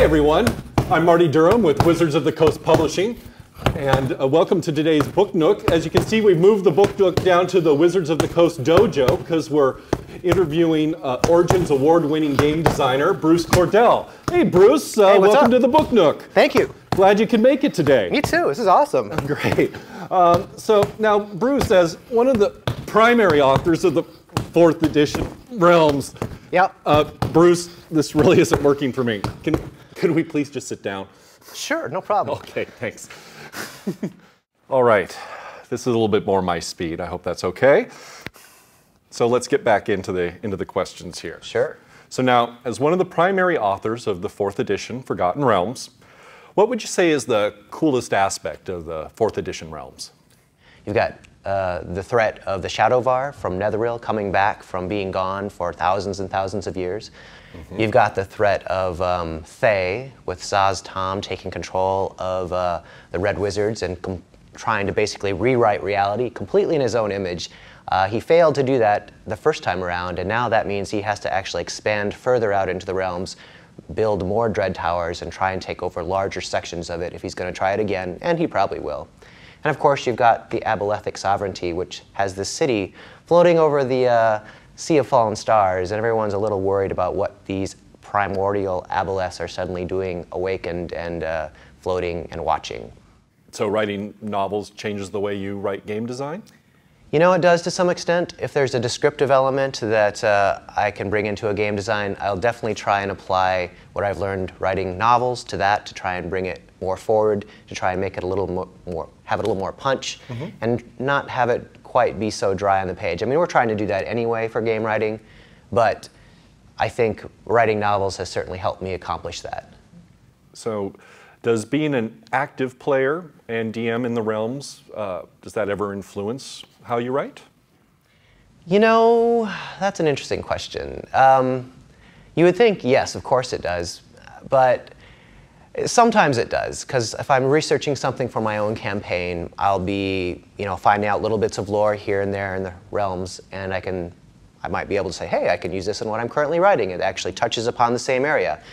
everyone. I'm Marty Durham with Wizards of the Coast Publishing, and welcome to today's Book Nook. As you can see, we've moved the Book Nook down to the Wizards of the Coast Dojo because we're interviewing Origins award-winning game designer Bruce Cordell. Hey, Bruce. Hey, welcome to the Book Nook. Thank you. Glad you could make it today. Me too. This is awesome. Great. So now, Bruce, as one of the primary authors of the 4th edition Realms, Bruce, this really isn't working for me. Can we please just sit down? Sure, no problem. Okay, thanks. All right, this is a little bit more my speed. I hope that's okay. So let's get back into the questions here. Sure. So now, as one of the primary authors of the 4th edition Forgotten Realms, what would you say is the coolest aspect of the 4th edition Realms? You've got the threat of the Shadowvar from Netheril coming back from being gone for thousands and thousands of years. Mm-hmm. You've got the threat of Thay with Zaz Tom taking control of the Red Wizards and trying to basically rewrite reality completely in his own image. He failed to do that the first time around, and now that means he has to actually expand further out into the realms, build more dread towers, and try and take over larger sections of it if he's going to try it again, and he probably will. And of course, you've got the Abelethic Sovereignty, which has this city floating over the Sea of Fallen Stars, and everyone's a little worried about what these primordial Aboleths are suddenly doing, awakened and floating and watching. So writing novels changes the way you write game design? You know, it does to some extent. If there's a descriptive element that I can bring into a game design, I'll definitely try and apply what I've learned writing novels to that, to try and bring it more forward, to try and make it a little more have it a little more punch, and not have it quite be so dry on the page. I mean, we're trying to do that anyway for game writing, but I think writing novels has certainly helped me accomplish that. So does being an active player and DM in the Realms, does that ever influence how you write? You know, that's an interesting question. You would think, yes, of course it does, but sometimes it does, because if I'm researching something for my own campaign, I'll be, finding out little bits of lore here and there in the Realms, and I might be able to say, hey, I can use this in what I'm currently writing. It actually touches upon the same area.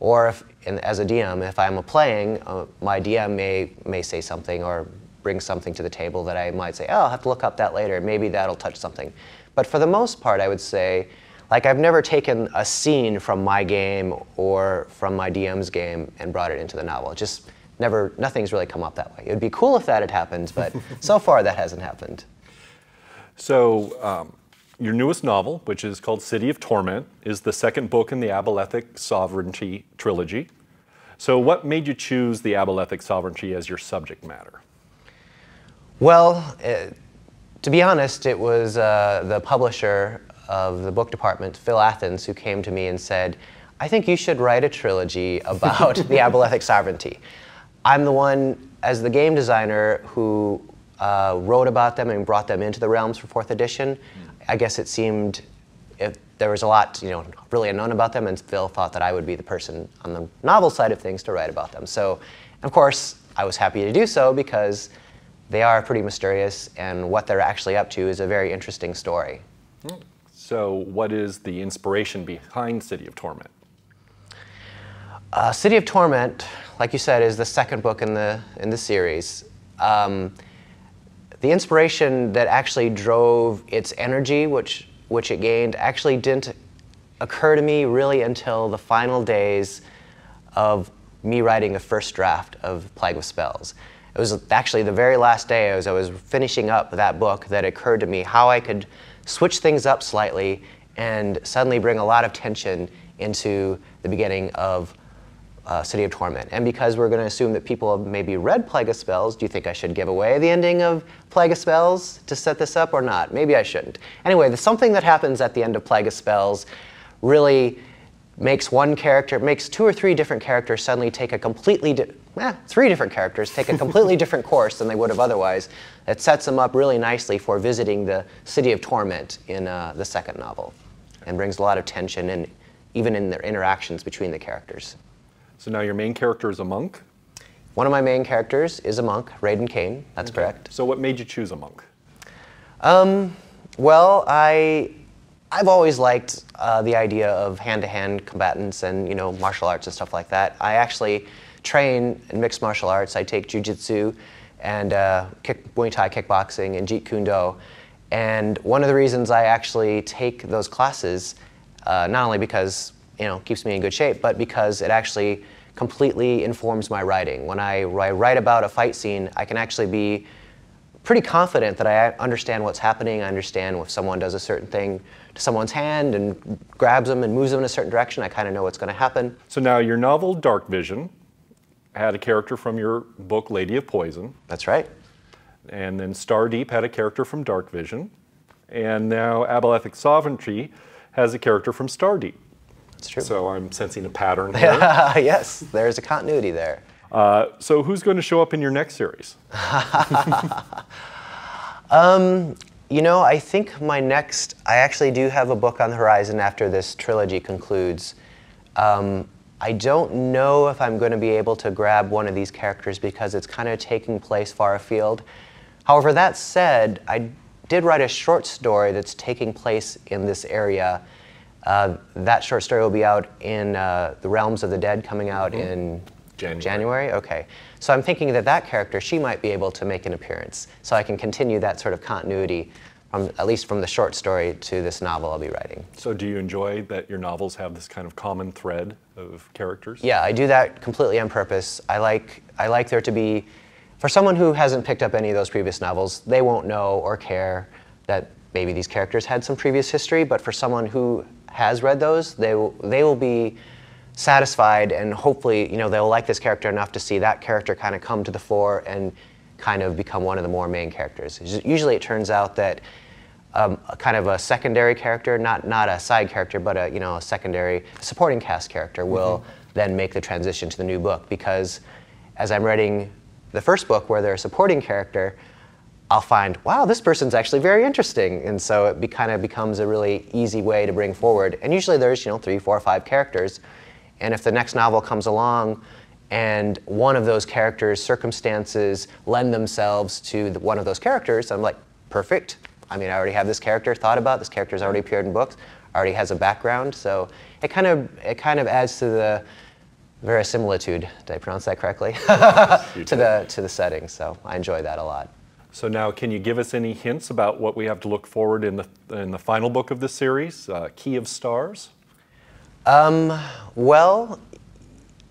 Or as a DM, if I'm playing, my DM may say something or bring something to the table that I might say, oh, I'll have to look up that later. Maybe that'll touch something. But for the most part, I would say, I've never taken a scene from my game or from my DM's game and brought it into the novel. Just nothing's really come up that way. It would be cool if that had happened, but so far that hasn't happened. So your newest novel, which is called City of Torment, is the second book in the Abelethic Sovereignty trilogy. So what made you choose the Abelethic Sovereignty as your subject matter? Well, to be honest, it was the publisher of the book department, Phil Athens, who came to me and said, I think you should write a trilogy about the Abelethic Sovereignty. I'm the one, as the game designer, who wrote about them and brought them into the Realms for 4th edition. I guess it seemed there was a lot, really unknown about them, and Phil thought that I would be the person on the novel side of things to write about them. So, of course, I was happy to do so because they are pretty mysterious, and what they're actually up to is a very interesting story. So what is the inspiration behind City of Torment? City of Torment, like you said, is the second book in the series. The inspiration that actually drove its energy, which it gained, actually didn't occur to me really until the final days of me writing the first draft of Plague of Spells. It was actually the very last day as I was finishing up that book that occurred to me how I could switch things up slightly and suddenly bring a lot of tension into the beginning of City of Torment. And because we're going to assume that people have maybe read Plague of Spells, do you think I should give away the ending of Plague of Spells to set this up or not? Maybe I shouldn't. Anyway, something that happens at the end of Plague of Spells really makes makes 2 or 3 different characters suddenly take a completely, 3 different characters take a completely different course than they would have otherwise. It sets them up really nicely for visiting the City of Torment in the second novel, and brings a lot of tension, and even in their interactions between the characters. So now your main character is a monk? One of my main characters is a monk, Raiden Kane, that's correct. So what made you choose a monk? Well, I I've always liked the idea of hand-to-hand combatants and martial arts and stuff like that. I actually train in mixed martial arts. I take jiu-jitsu and Muay Thai kickboxing and Jeet Kune Do. And one of the reasons I actually take those classes, not only because it keeps me in good shape, but because it actually completely informs my writing. When I write about a fight scene, I can actually be pretty confident that I understand what's happening. I understand if someone does a certain thing to someone's hand and grabs them and moves them in a certain direction, I kind of know what's going to happen. So now your novel, Dark Vision, had a character from your book, Lady of Poison. That's right. And then Stardeep had a character from Dark Vision. And now Abelethic Sovereignty has a character from Stardeep. That's true. So I'm sensing a pattern here. Yes, there's a continuity there. So who's going to show up in your next series? I think I actually do have a book on the horizon after this trilogy concludes. I don't know if I'm going to be able to grab one of these characters because it's kind of taking place far afield. However, that said, I did write a short story that's taking place in this area. That short story will be out in The Realms of the Dead, coming out in January? Okay. So I'm thinking that character, she might be able to make an appearance. So I can continue that sort of continuity, at least from the short story to this novel I'll be writing. So do you enjoy that your novels have this kind of common thread of characters? Yeah, I do that completely on purpose. I like there to be, for someone who hasn't picked up any of those previous novels, they won't know or care that maybe these characters had some previous history, but for someone who has read those, they will be satisfied, and hopefully, they'll like this character enough to see that character kind of come to the fore and kind of become one of the more main characters. Usually it turns out that kind of a secondary character, not a side character, but a secondary supporting cast character will then make the transition to the new book, because as I'm writing the first book where they're a supporting character, I'll find, wow, this person's actually very interesting. And so it kind of becomes a really easy way to bring forward. And usually there's 3, 4, 5 characters. And if the next novel comes along and one of those characters' circumstances lend themselves to one of those characters, I'm like, perfect. I mean, I already have this character thought about. This character's already appeared in books, already has a background. So it kind of adds to the verisimilitude. Did I pronounce that correctly? to the setting. So I enjoy that a lot. So now, can you give us any hints about what we have to look forward in the final book of this series, Key of Stars? Well,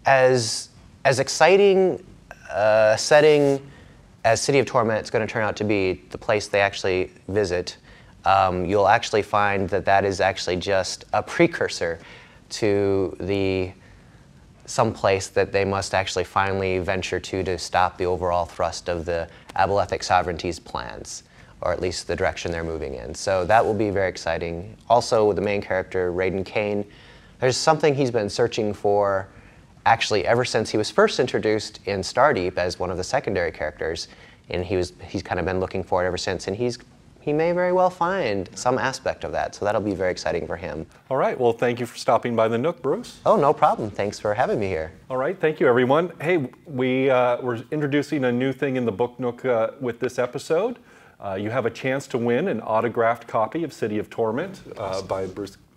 as exciting a setting as City of Torment is going to turn out to be, the place they actually visit, you'll actually find that is actually just a precursor to some place that they must actually finally venture to stop the overall thrust of the Abelethic Sovereignty's plans, or at least the direction they're moving in. So that will be very exciting. Also, with the main character, Raiden Kane, there's something he's been searching for actually ever since he was first introduced in Stardeep as one of the secondary characters, and he's kind of been looking for it ever since, and he may very well find some aspect of that, so that'll be very exciting for him. All right, well, thank you for stopping by the Nook, Bruce. Oh, no problem. Thanks for having me here. All right, thank you, everyone. Hey, we're introducing a new thing in the Book Nook with this episode. You have a chance to win an autographed copy of City of Torment,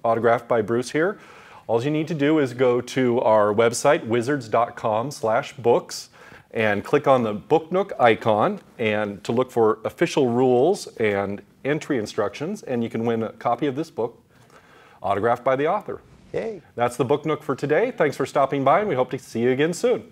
autographed by Bruce here. All you need to do is go to our website, wizards.com/books, and click on the Book Nook icon and to look for official rules and entry instructions, and you can win a copy of this book autographed by the author. Yay. That's the Book Nook for today. Thanks for stopping by, and we hope to see you again soon.